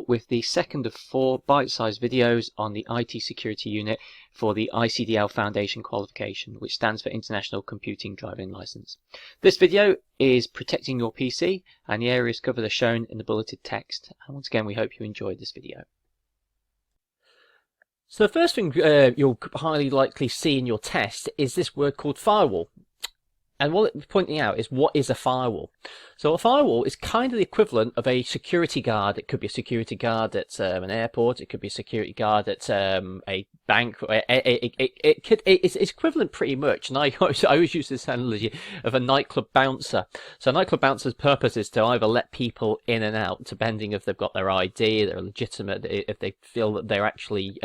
With the second of 4 bite-sized videos on the IT security unit for the ICDL Foundation qualification, which stands for International Computing Driving License. This video is protecting your PC, and the areas covered are shown in the bulleted text. And once again, we hope you enjoyed this video. So the first thing you'll highly likely see in your test is this word called firewall. And what it's pointing out is, what is a firewall? So a firewall is kind of the equivalent of a security guard. It could be a security guard at an airport. It could be a security guard at a bank. It's equivalent pretty much. And I always use this analogy of a nightclub bouncer. So a nightclub bouncer's purpose is to either let people in and out, depending if they've got their ID, they're legitimate, if they feel that they're actually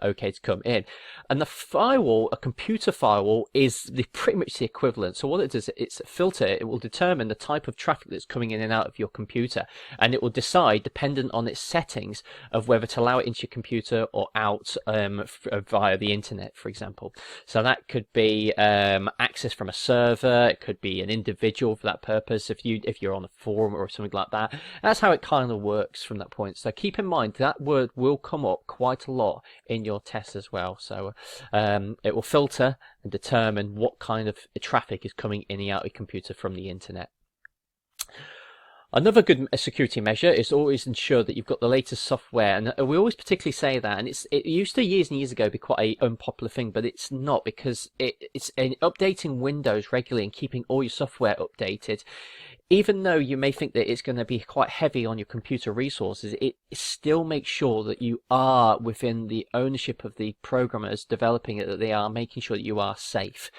okay to come in. And the firewall, a computer firewall, is pretty much the equivalent. So what it does, it's a filter. It will determine the type of traffic that's coming in and out of your computer, and it will decide, dependent on its settings, of whether to allow it into your computer or out via the internet, for example. So that could be access from a server. It could be an individual for that purpose. If you're on a forum or something like that, that's how it kind of works from that point. So keep in mind that word will come up quite a lot in your test as well. So it will filter and determine what kind of traffic is coming in and out of your computer from the internet. Another good security measure is always ensure that you've got the latest software, and we always particularly say that, and it used to years and years ago be quite an unpopular thing, but it's not, because it's updating Windows regularly and keeping all your software updated. Even though you may think that it's going to be quite heavy on your computer resources, it still makes sure that you are within the ownership of the programmers developing it, that they are making sure that you are safe.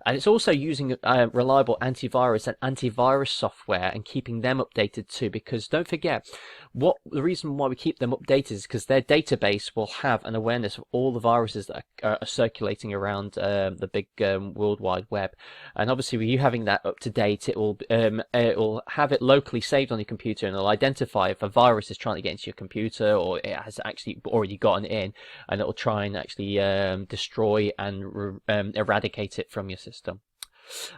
And it's also using reliable antivirus and antivirus software and keeping them updated too, because don't forget, the reason why we keep them updated is because their database will have an awareness of all the viruses that are circulating around the big World Wide Web. And obviously, with you having that up to date, it will have it locally saved on your computer, and it'll identify if a virus is trying to get into your computer or it has actually already gotten in, and it'll try and actually destroy and eradicate it from your system.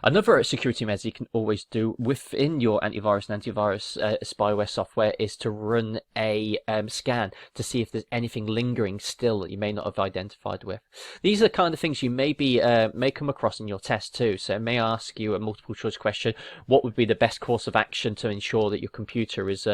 Another security measure you can always do within your antivirus and antivirus spyware software is to run a scan to see if there's anything lingering still that you may not have identified with. These are the kind of things you may come across in your test too. So it may ask you a multiple choice question: what would be the best course of action to ensure that your computer is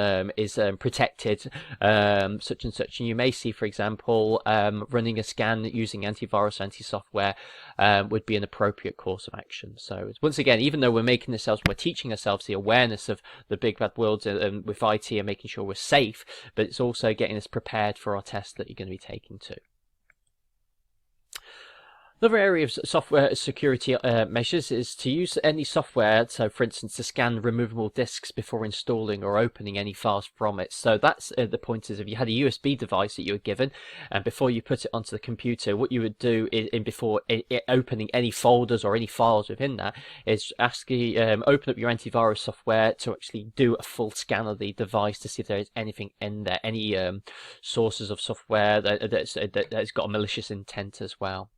protected, such and such. And you may see, for example, running a scan using antivirus, anti-software would be an appropriate course of action. So once again, even though we're teaching ourselves the awareness of the big bad world with IT and making sure we're safe, but it's also getting us prepared for our test that you're going to be taking too. Another area of software security measures is to use any software, so for instance, to scan removable disks before installing or opening any files from it. So that's the point is, if you had a USB device that you were given, and before you put it onto the computer, what you would do before opening any folders or any files within that is open up your antivirus software to actually do a full scan of the device to see if there is anything in there, any sources of software that's got a malicious intent as well.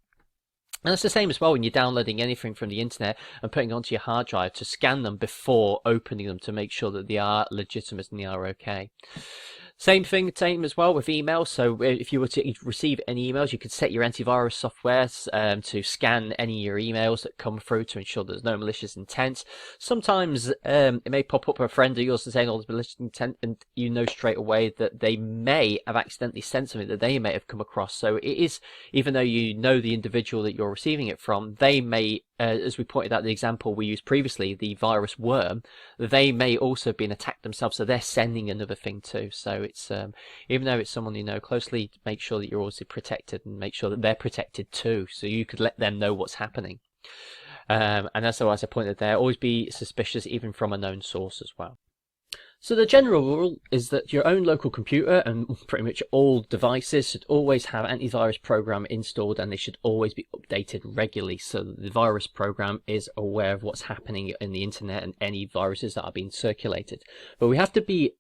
And it's the same as well when you're downloading anything from the internet and putting it onto your hard drive, to scan them before opening them to make sure that they are legitimate and they are okay. Same as well with emails. So if you were to receive any emails, you could set your antivirus software to scan any of your emails that come through to ensure there's no malicious intent. Sometimes it may pop up a friend of yours saying all this malicious intent, and you know straight away that they may have accidentally sent something that they may have come across. So it is, even though you know the individual that you're receiving it from, they may, as we pointed out the example we used previously, the virus worm, they may also have been attacked themselves, so they're sending another thing too. So it's even though it's someone you know closely, make sure that you're also protected and make sure that they're protected too, so you could let them know what's happening. And as I pointed there, always be suspicious even from a known source as well. So the general rule is that your own local computer and pretty much all devices should always have an antivirus program installed, and they should always be updated regularly so that the virus program is aware of what's happening in the internet and any viruses that are being circulated. But we have to be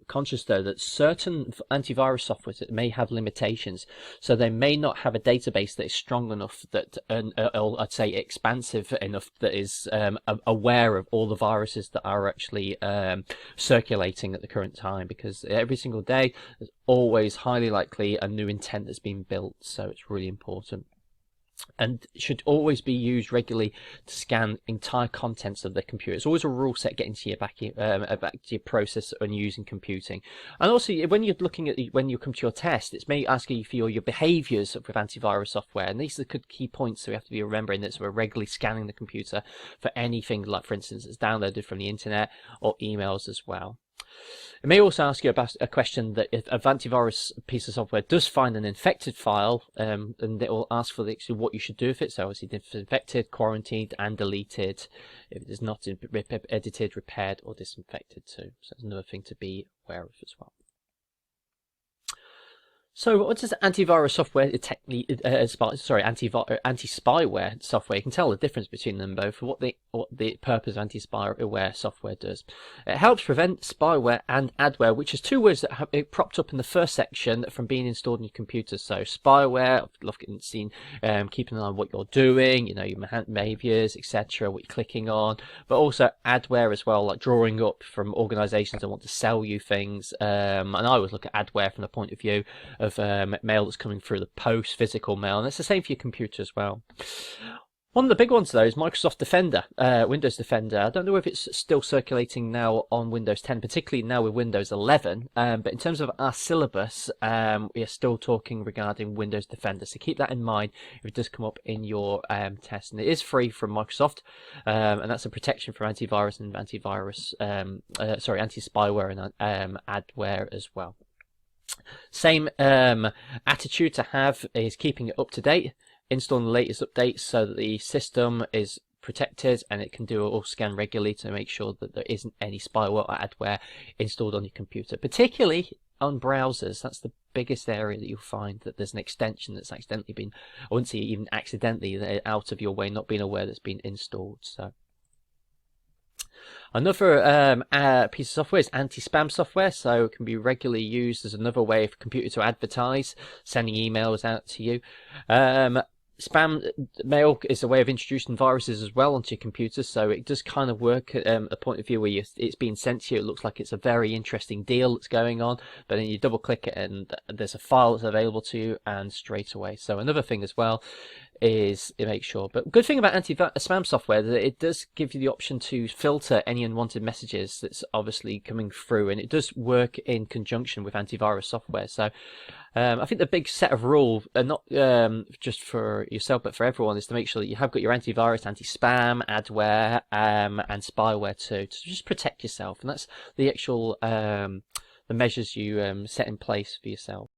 conscious though that certain antivirus software may have limitations, so they may not have a database that is strong enough that, or I'd say expansive enough, that is aware of all the viruses that are actually circulating at the current time, because every single day there's always highly likely a new intent that's been built, so it's really important. And should always be used regularly to scan entire contents of the computer. It's always a rule set getting to your back to your process when using computing. And also, when you're looking at when you come to your test, it's maybe asking you for your behaviors with antivirus software. And these are the key points that we have to be remembering, that we're regularly scanning the computer for anything, like for instance, it's downloaded from the internet or emails as well. It may also ask you about a question that if an antivirus piece of software does find an infected file, and it will ask for what you should do with it. So obviously, if it's infected, quarantined, and deleted. If it is not edited, repaired, or disinfected too. So that's another thing to be aware of as well. So what does antivirus software anti-spyware software? You can tell the difference between them both, what the purpose of anti-spyware software does. It helps prevent spyware and adware, which is two words that have propped up in the first section, from being installed on your computer. So spyware, keeping an eye on what you're doing, your behaviors, etc., what you're clicking on, but also adware as well, like drawing up from organizations that want to sell you things. And I always look at adware from the point of view of mail that's coming through the post, physical mail, and it's the same for your computer as well. One of the big ones though is Microsoft Defender, Windows Defender. I don't know if it's still circulating now on Windows 10, particularly now with Windows 11, but in terms of our syllabus, we are still talking regarding Windows Defender, so keep that in mind if it does come up in your test. And it is free from Microsoft, and that's a protection from antivirus and anti-spyware and adware as well. Same attitude to have is keeping it up to date, installing the latest updates so that the system is protected and it can do a scan regularly to make sure that there isn't any spyware or adware installed on your computer, particularly on browsers. That's the biggest area that you'll find that there's an extension that's accidentally been, I wouldn't say even accidentally, out of your way, not being aware that's been installed. So another piece of software is anti-spam software, so it can be regularly used as another way for a computer to advertise, sending emails out to you. Spam mail is a way of introducing viruses as well onto your computer, so it does kind of work at a point of view where it's being sent to you. It looks like it's a very interesting deal that's going on, but then you double click it and there's a file that's available to you, and straight away. So another thing as well is to make sure. But good thing about anti-spam software that it does give you the option to filter any unwanted messages that's obviously coming through, and it does work in conjunction with antivirus software. So I think the big set of rules, not just for yourself but for everyone, is to make sure that you have got your antivirus, anti-spam, adware, and spyware too, to just protect yourself. And that's the actual the measures you set in place for yourself.